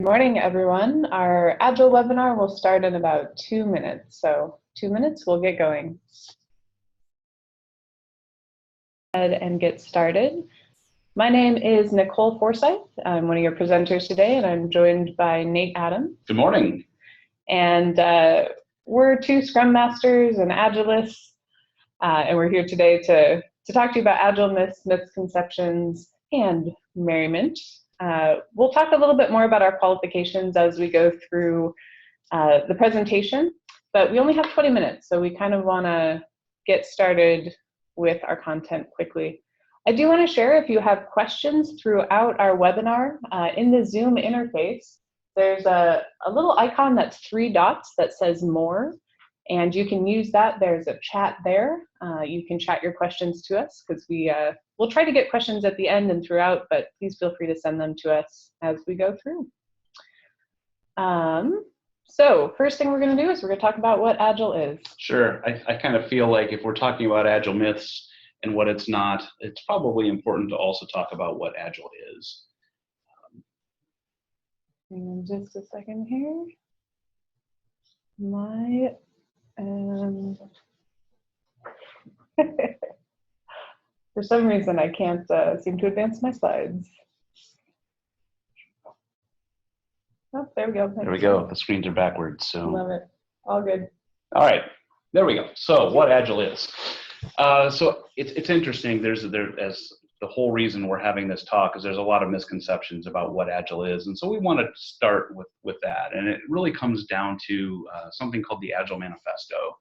Good morning, everyone. Our Agile webinar will start in about 2 minutes. So 2 minutes, we'll get going. And get started. My name is Nicole Forsythe. I'm one of your presenters today, and I'm joined by Nate Adams. Good morning. And we're two Scrum Masters and Agilists, and we're here today to talk to you about Agile myths, misconceptions, and merriment. We'll talk a little bit more about our qualifications as we go through the presentation, but we only have 20 minutes, so we kind of want to get started with our content quickly. I do want to share, if you have questions throughout our webinar, in the Zoom interface, there's a little icon that's 3 dots that says more, and you can use that. There's a chat there. You can chat your questions to us, because we'll try to get questions at the end and throughout, but please feel free to send them to us as we go through. So first thing we're going to do is we're going to talk about what Agile is. Sure. I kind of feel like if we're talking about Agile myths and what it's not, it's probably important to also talk about what Agile is. Hang on just a second here. For some reason, I can't seem to advance my slides. Oh, there we go. There we go. The screens are backwards. So love it. All good. All right. There we go. So what Agile is. So it's interesting. As the whole reason we're having this talk is there's a lot of misconceptions about what Agile is. And so we want to start with that. And it really comes down to something called the Agile Manifesto,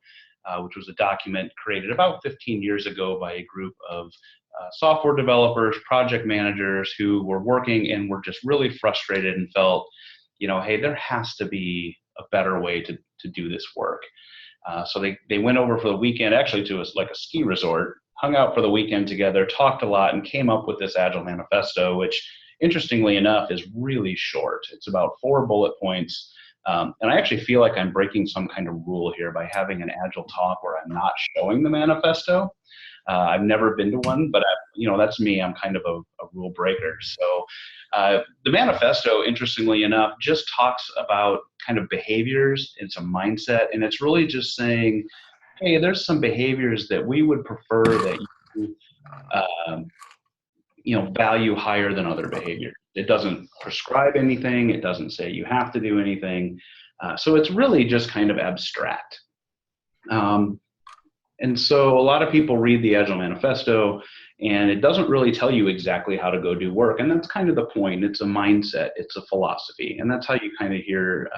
which was a document created about 15 years ago by a group of software developers, project managers who were working and were just really frustrated and felt, hey, there has to be a better way to do this work. So they went over for the weekend, actually to a ski resort, hung out for the weekend together, talked a lot, and came up with this Agile Manifesto, which, interestingly enough, is really short. It's about 4 bullet points. And I actually feel like I'm breaking some kind of rule here by having an Agile talk where I'm not showing the manifesto. I've never been to one, but that's me. I'm kind of a rule breaker. So the manifesto, interestingly enough, just talks about kind of behaviors. It's a mindset, and it's really just saying, hey, there's some behaviors that we would prefer that you value higher than other behaviors. It doesn't prescribe anything. It doesn't say you have to do anything. So it's really just kind of abstract. And so a lot of people read the Agile Manifesto, and it doesn't really tell you exactly how to go do work. And that's kind of the point. It's a mindset. It's a philosophy. And that's how you kind of hear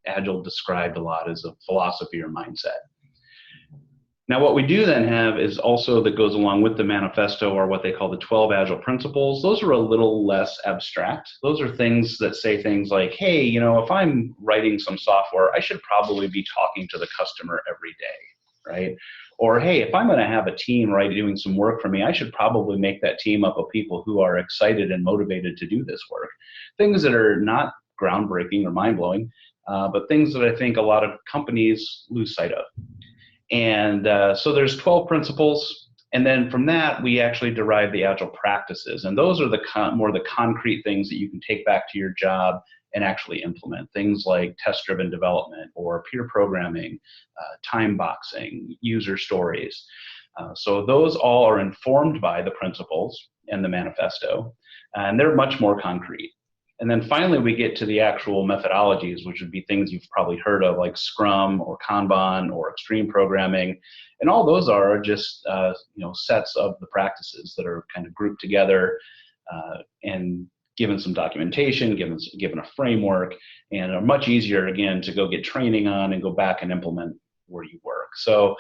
Agile described a lot as a philosophy or mindset. Now, what we do then have is also that goes along with the manifesto are what they call the 12 Agile principles. Those are a little less abstract. Those are things that say things like, hey, if I'm writing some software, I should probably be talking to the customer every day, right? Or, hey, if I'm going to have a team doing some work for me, I should probably make that team up of people who are excited and motivated to do this work. Things that are not groundbreaking or mind-blowing, but things that I think a lot of companies lose sight of. And so there's 12 principles, and then from that we actually derive the Agile practices, and those are more the concrete things that you can take back to your job and actually implement. Things like test-driven development or peer programming, time boxing, user stories. So those all are informed by the principles and the manifesto, and they're much more concrete. And then finally, we get to the actual methodologies, which would be things you've probably heard of, like Scrum or Kanban or extreme programming. And all those are just sets of the practices that are kind of grouped together and given some documentation, given a framework, and are much easier, again, to go get training on and go back and implement where you work. So,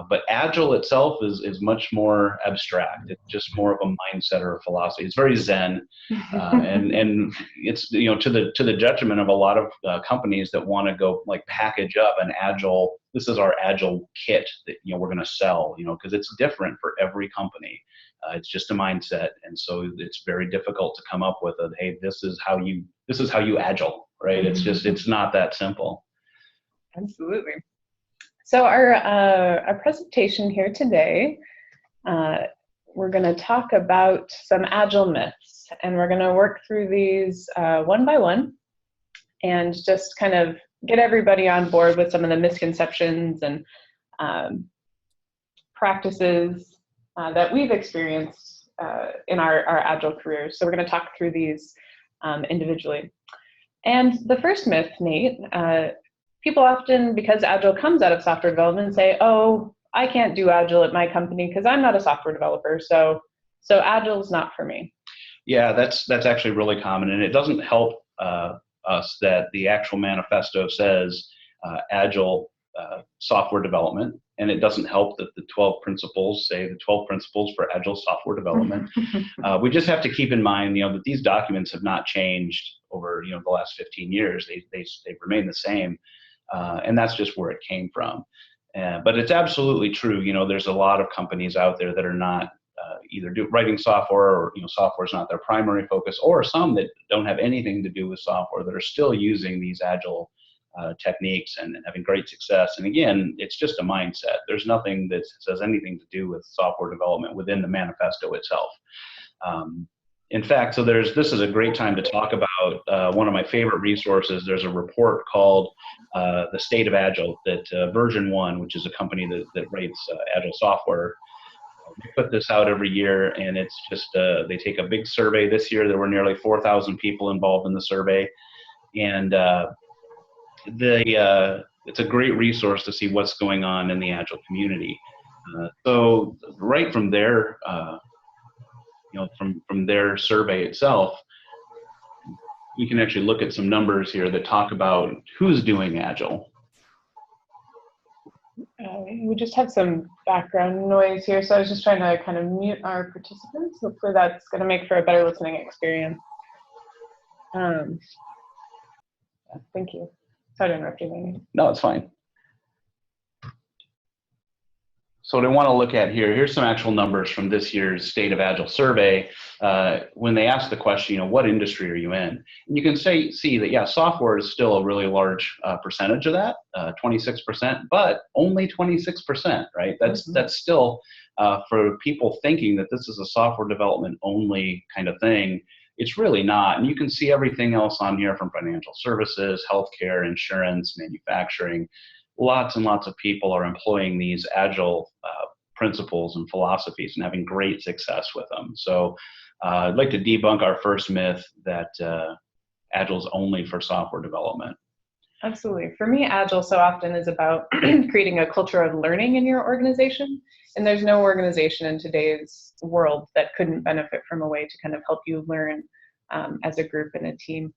but Agile itself is much more abstract. It's just more of a mindset or a philosophy. It's very Zen, and it's to the detriment of a lot of companies that want to go package up an Agile. This is our Agile kit that we're going to sell, because it's different for every company. It's just a mindset, and so it's very difficult to come up with hey, this is how you Agile, right? It's not that simple. Absolutely. So our presentation here today, we're going to talk about some Agile myths, and we're going to work through these one by one. and just kind of get everybody on board with some of the misconceptions and practices that we've experienced in our Agile careers. So we're going to talk through these individually. And the first myth, Nate, people often, because Agile comes out of software development, say, oh, I can't do Agile at my company because I'm not a software developer, so Agile's not for me. Yeah, that's actually really common, and it doesn't help us that the actual manifesto says Agile software development, and it doesn't help that the 12 principles say the 12 principles for Agile software development. We just have to keep in mind, that these documents have not changed over the last 15 years. They've remained the same, and that's just where it came from. But it's absolutely true. There's a lot of companies out there that are not either writing software, or software is not their primary focus, or some that don't have anything to do with software that are still using these Agile techniques and having great success. And again, it's just a mindset. There's nothing that says anything to do with software development within the manifesto itself. In fact, so this is a great time to talk about one of my favorite resources. There's a report called The State of Agile that Version 1, which is a company that writes Agile software, they put this out every year, and it's just they take a big survey. This year there were nearly 4,000 people involved in the survey, and it's a great resource to see what's going on in the Agile community. So right from there, from their survey itself, we can actually look at some numbers here that talk about who's doing Agile. We just have some background noise here, so I was just trying to kind of mute our participants. Hopefully that's going to make for a better listening experience. Thank you. Sorry to interrupt you, Laney. No, it's fine. So what I want to look at here's some actual numbers from this year's State of Agile survey. When they ask the question, what industry are you in? And you can see that, yeah, software is still a really large percentage of that, 26%, but only 26%, right? That's still, for people thinking that this is a software development only kind of thing, it's really not. And you can see everything else on here from financial services, healthcare, insurance, manufacturing. Lots and lots of people are employing these Agile principles and philosophies and having great success with them. So I'd like to debunk our first myth that Agile is only for software development. Absolutely. For me, Agile so often is about creating a culture of learning in your organization. And there's no organization in today's world that couldn't benefit from a way to kind of help you learn as a group and a team.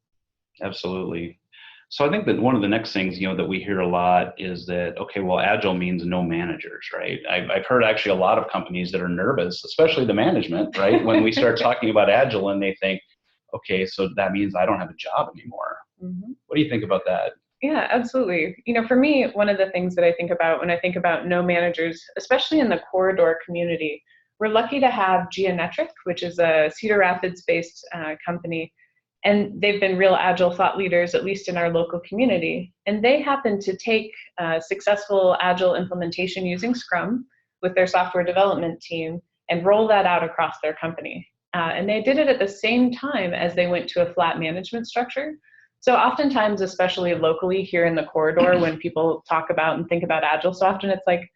Absolutely. So I think that one of the next things, that we hear a lot is that, okay, well, Agile means no managers, right? I've heard actually a lot of companies that are nervous, especially the management, right? When we start talking about Agile and they think, okay, so that means I don't have a job anymore. Mm-hmm. What do you think about that? Yeah, absolutely. For me, one of the things that I think about when I think about no managers, especially in the corridor community, we're lucky to have Geometric, which is a Cedar Rapids-based company. And they've been real Agile thought leaders, at least in our local community. And they happen to take successful Agile implementation using Scrum with their software development team and roll that out across their company. And they did it at the same time as they went to a flat management structure. So oftentimes, especially locally here in the corridor, when people talk about and think about Agile, so often it's like,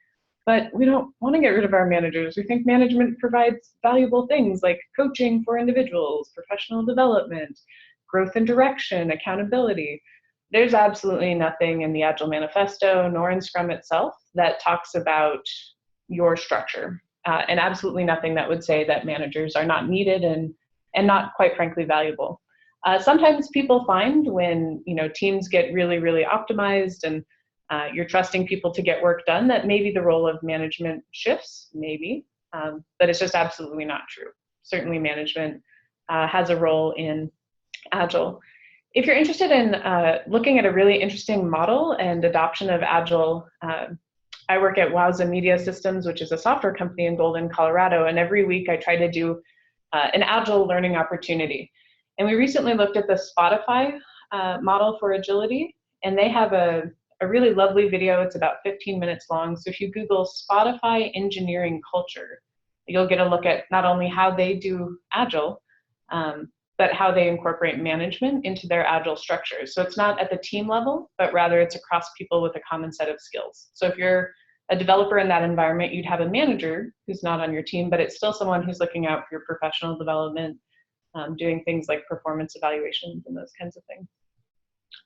but we don't want to get rid of our managers. We think management provides valuable things like coaching for individuals, professional development, growth and direction, accountability. There's absolutely nothing in the Agile Manifesto nor in Scrum itself that talks about your structure, and absolutely nothing that would say that managers are not needed and not, quite frankly, valuable. Sometimes people find when teams get really, really optimized and you're trusting people to get work done, that maybe the role of management shifts, maybe, but it's just absolutely not true. Certainly management has a role in Agile. If you're interested in looking at a really interesting model and adoption of Agile, I work at Wowza Media Systems, which is a software company in Golden, Colorado, and every week I try to do an Agile learning opportunity. And we recently looked at the Spotify model for agility, and they have a really lovely video. It's about 15 minutes long. So if you Google Spotify engineering culture, you'll get a look at not only how they do Agile, but how they incorporate management into their Agile structures. So it's not at the team level, but rather it's across people with a common set of skills. So if you're a developer in that environment, you'd have a manager who's not on your team, but it's still someone who's looking out for your professional development, doing things like performance evaluations and those kinds of things.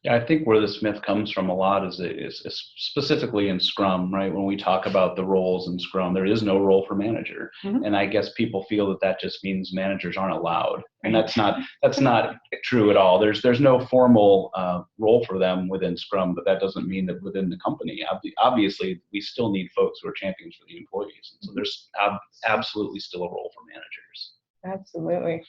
Yeah, I think where this myth comes from a lot is specifically in Scrum, right? When we talk about the roles in Scrum, there is no role for manager, and I guess people feel that just means managers aren't allowed, and that's not true at all. There's no formal role for them within Scrum, but that doesn't mean that within the company. Obviously, we still need folks who are champions for the employees, and so there's absolutely still a role for managers. Absolutely.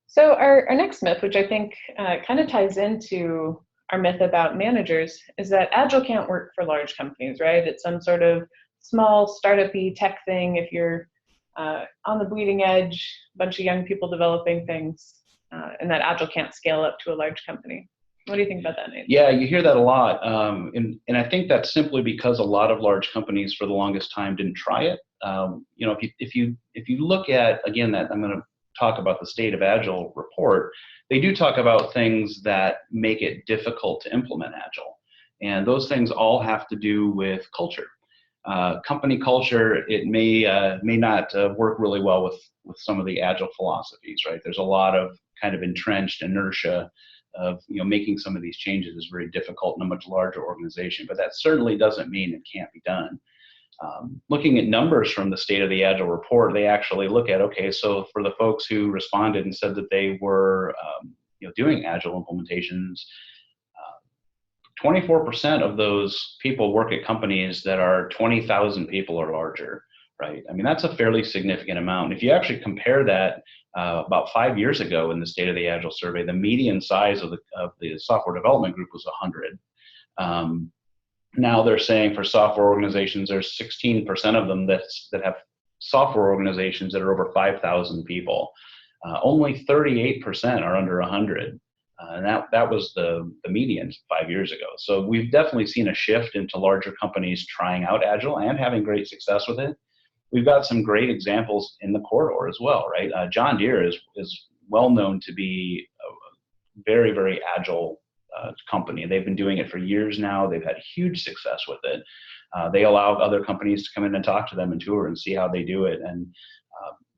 So our next myth, which I think kind of ties into our myth about managers, is that Agile can't work for large companies, right? It's some sort of small startup-y tech thing if you're on the bleeding edge, a bunch of young people developing things, and that Agile can't scale up to a large company. What do you think about that, Nate? Yeah, you hear that a lot, and I think that's simply because a lot of large companies for the longest time didn't try it. If you look at, again, that I'm going to talk about the State of Agile report, they do talk about things that make it difficult to implement Agile. And those things all have to do with culture. Company culture, it may not work really well with some of the Agile philosophies, right? There's a lot of kind of entrenched inertia of making some of these changes is very difficult in a much larger organization, but that certainly doesn't mean it can't be done. Looking at numbers from the State of the Agile report, they actually look at, okay, so for the folks who responded and said that they were doing Agile implementations, 24% of those people work at companies that are 20,000 people or larger, right? I mean, that's a fairly significant amount. If you actually compare that about 5 years ago in the State of the Agile survey, the median size of the software development group was 100. Now they're saying for software organizations, there's 16% of them that have software organizations that are over 5,000 people. Only 38% are under 100. And that was the median 5 years ago. So we've definitely seen a shift into larger companies trying out Agile and having great success with it. We've got some great examples in the corridor as well, right? John Deere is well known to be a very, very agile company. They've been doing it for years now. They've had huge success with it. They allow other companies to come in and talk to them and tour and see how they do it, and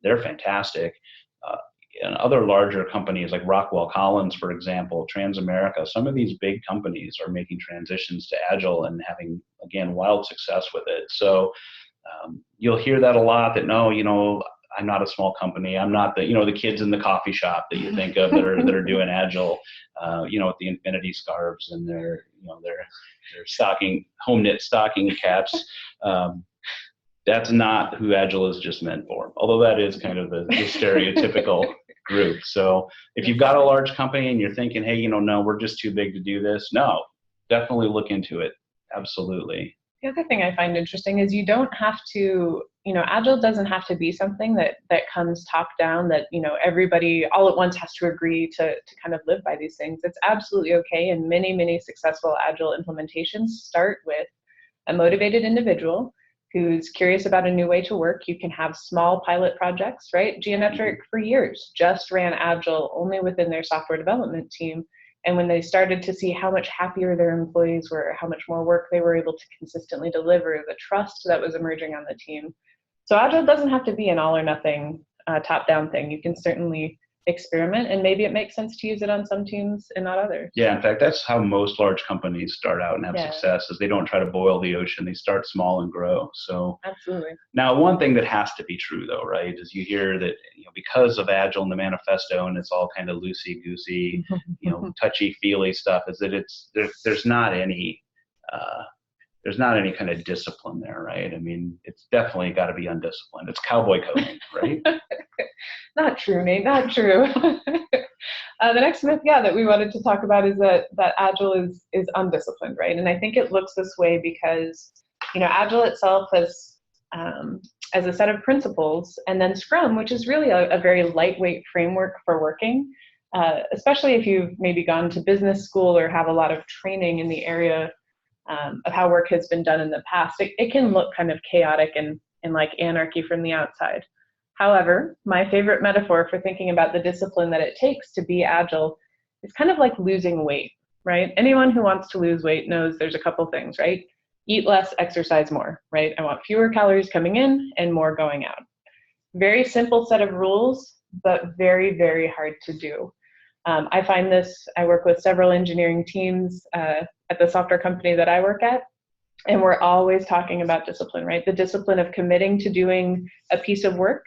they're fantastic. And other larger companies like Rockwell Collins, for example, Transamerica, some of these big companies are making transitions to Agile and having, again, wild success with it. So you'll hear that a lot, that no, I'm not a small company. I'm not the kids in the coffee shop that you think of that are doing Agile, with the infinity scarves and their home knit stocking caps. That's not who Agile is just meant for. Although that is kind of the stereotypical group. So if you've got a large company and you're thinking, hey, no, we're just too big to do this. No, definitely look into it. Absolutely. The other thing I find interesting is you don't have to, Agile doesn't have to be something that comes top down, that, everybody all at once has to agree to kind of live by these things. It's absolutely okay. And many, many successful Agile implementations start with a motivated individual who's curious about a new way to work. You can have small pilot projects, right? Geometric for years just ran Agile only within their software development team. And when they started to see how much happier their employees were, how much more work they were able to consistently deliver, the trust that was emerging on the team. So Agile doesn't have to be an all or nothing top-down thing. You can certainly experiment, and maybe it makes sense to use it on some teams and not others. Yeah, in fact, that's how most large companies start out and have success, is they don't try to boil the ocean. They start small and grow. So absolutely. Now, one thing that has to be true, though, right, is you hear that because of Agile in the manifesto, and it's all kind of loosey-goosey, touchy-feely stuff, is that there's not any kind of discipline there, right? I mean, it's definitely got to be undisciplined. It's cowboy coding, right? Not true, Nate, not true. The next myth, that we wanted to talk about is that Agile is undisciplined, right? And I think it looks this way because, Agile itself has, as a set of principles, and then Scrum, which is really a very lightweight framework for working, especially if you've maybe gone to business school or have a lot of training in the area of how work has been done in the past. It can look kind of chaotic and like anarchy from the outside. However, my favorite metaphor for thinking about the discipline that it takes to be agile is kind of like losing weight, right? Anyone who wants to lose weight knows there's a couple things, right? Eat less, exercise more, right? I want fewer calories coming in and more going out. Very simple set of rules, but very, very hard to do. I find this, I work with several engineering teams at the software company that I work at, and we're always talking about discipline, right? The discipline of committing to doing a piece of work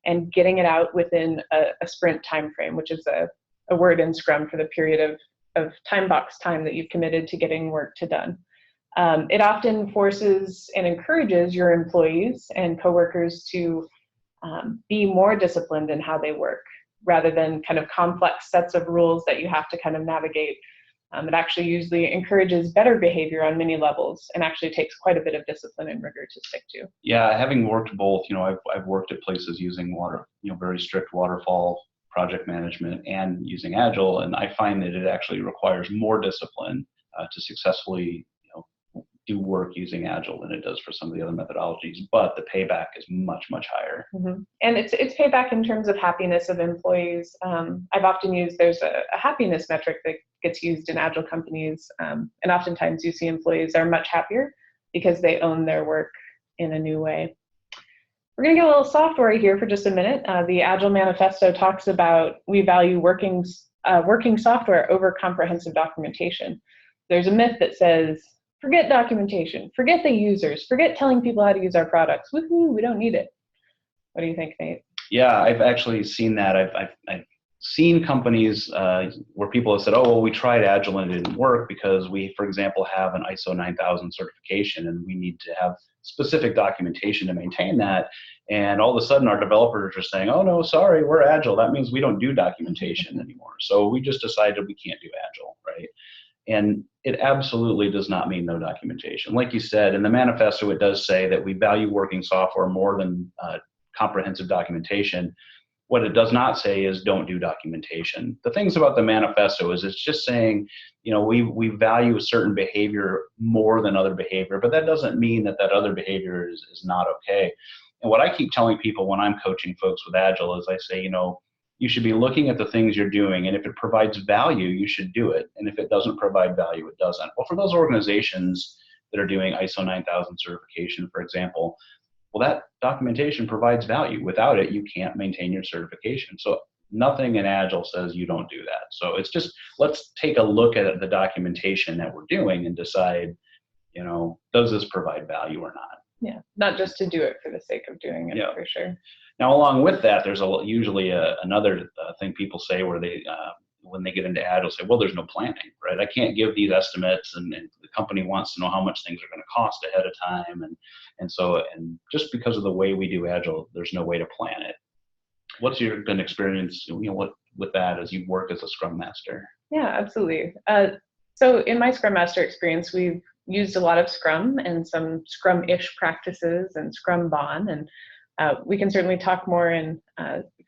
and getting it out within a sprint time frame, which is a word in Scrum for the period of time box time that you've committed to getting work to done. It often forces and encourages your employees and coworkers to be more disciplined in how they work, rather than kind of complex sets of rules that you have to kind of navigate. It actually usually encourages better behavior on many levels and actually takes quite a bit of discipline and rigor to stick to. Yeah, having worked both, I've worked at places using very strict waterfall project management and using Agile, and I find that it actually requires more discipline to successfully do work using Agile than it does for some of the other methodologies, but the payback is much, much higher. Mm-hmm. And it's payback in terms of happiness of employees. I've often used, there's a happiness metric that gets used in Agile companies, and oftentimes you see employees are much happier because they own their work in a new way. We're going to get a little software here for just a minute. The Agile Manifesto talks about we value working software over comprehensive documentation. There's a myth that says, forget documentation, forget the users, forget telling people how to use our products. Woohoo, we don't need it. What do you think, Nate? Yeah, I've actually seen that. I've seen companies where people have said, oh, well, we tried Agile and it didn't work because we, for example, have an ISO 9000 certification and we need to have specific documentation to maintain that. And all of a sudden our developers are saying, oh, no, sorry, we're Agile. That means we don't do documentation anymore. So we just decided we can't do Agile, right? And it absolutely does not mean no documentation. Like you said, in the manifesto, it does say that we value working software more than comprehensive documentation. What it does not say is don't do documentation. The things about the manifesto is it's just saying, we value a certain behavior more than other behavior, but that doesn't mean that other behavior is not okay. And what I keep telling people when I'm coaching folks with Agile is I say, you should be looking at the things you're doing, and if it provides value, you should do it. And if it doesn't provide value, it doesn't. Well, for those organizations that are doing ISO 9000 certification, for example, well, that documentation provides value. Without it, you can't maintain your certification. So nothing in Agile says you don't do that. So it's just, let's take a look at the documentation that we're doing and decide, does this provide value or not? Yeah, not just to do it for the sake of doing it, for sure. Now, along with that, there's usually another thing people say where they, when they get into Agile, say, well, there's no planning, right? I can't give these estimates, and the company wants to know how much things are going to cost ahead of time, and just because of the way we do Agile, there's no way to plan it. What's your been experience, with that as you work as a Scrum Master? Yeah, absolutely. So in my Scrum Master experience, we've used a lot of Scrum and some Scrum-ish practices and Scrum Bon, and we can certainly talk more in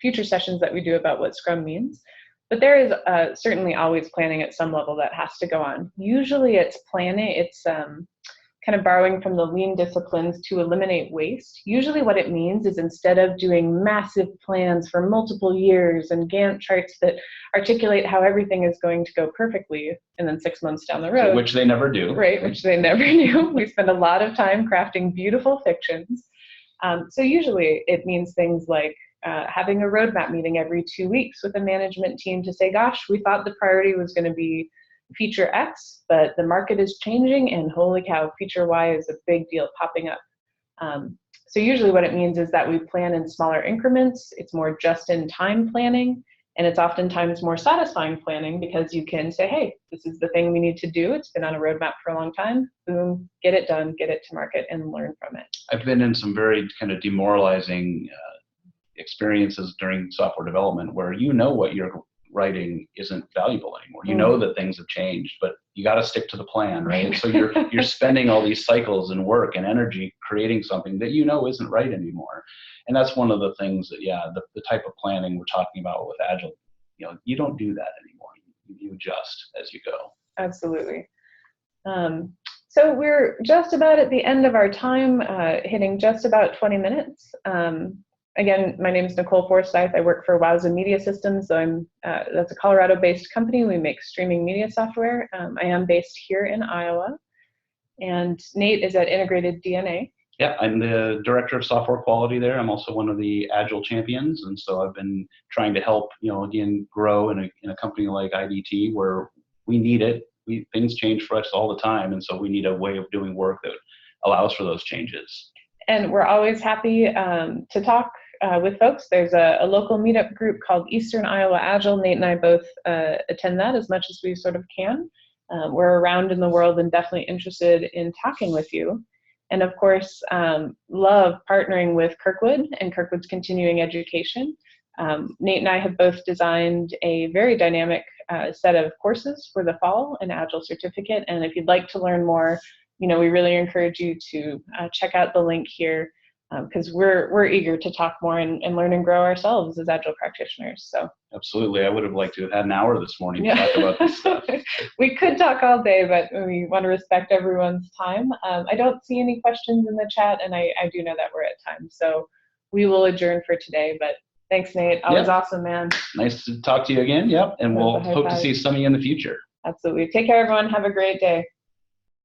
future sessions that we do about what Scrum means. But there is certainly always planning at some level that has to go on. Usually it's planning, it's kind of borrowing from the lean disciplines to eliminate waste. Usually what it means is instead of doing massive plans for multiple years and Gantt charts that articulate how everything is going to go perfectly, and then 6 months down the road. Which they never do. Right, which they never do. We spend a lot of time crafting beautiful fictions. So usually it means things like having a roadmap meeting every 2 weeks with a management team to say, gosh, we thought the priority was going to be feature X, but the market is changing, and holy cow, feature Y is a big deal popping up. So usually what it means is that we plan in smaller increments. It's more just-in-time planning, and it's oftentimes more satisfying planning because you can say, hey, this is the thing we need to do. It's been on a roadmap for a long time. Boom, get it done, get it to market, and learn from it. I've been in some very kind of demoralizing experiences during software development where what you're writing isn't valuable anymore. You know that things have changed, but you got to stick to the plan, right? So you're spending all these cycles and work and energy creating something that isn't right anymore. And that's one of the things that, the type of planning we're talking about with Agile, you don't do that anymore. You adjust as you go. Absolutely. So we're just about at the end of our time, hitting just about 20 minutes. again, my name is Nicole Forsythe. I work for Wowza Media Systems. So that's a Colorado-based company. We make streaming media software. I am based here in Iowa. And Nate is at Integrated DNA. Yeah, I'm the director of software quality there. I'm also one of the Agile champions, and so I've been trying to help, again, grow in a company like IDT where we need it. Things change for us all the time, and so we need a way of doing work that allows for those changes. And we're always happy to talk with folks. There's a local meetup group called Eastern Iowa Agile. Nate and I both attend that as much as we sort of can. We're around in the world and definitely interested in talking with you. And of course, love partnering with Kirkwood and Kirkwood's continuing education. Nate and I have both designed a very dynamic set of courses for the fall, an Agile certificate. And if you'd like to learn more, we really encourage you to check out the link here, because we're eager to talk more and learn and grow ourselves as Agile practitioners. So absolutely, I would have liked to have had an hour this morning to talk about this stuff. We could talk all day, but we want to respect everyone's time. I don't see any questions in the chat, and I do know that we're at time, so we will adjourn for today. But thanks, Nate. Always awesome, man. Nice to talk to you again. Yep, and we'll hope to see some of you in the future. Absolutely. Take care, everyone. Have a great day.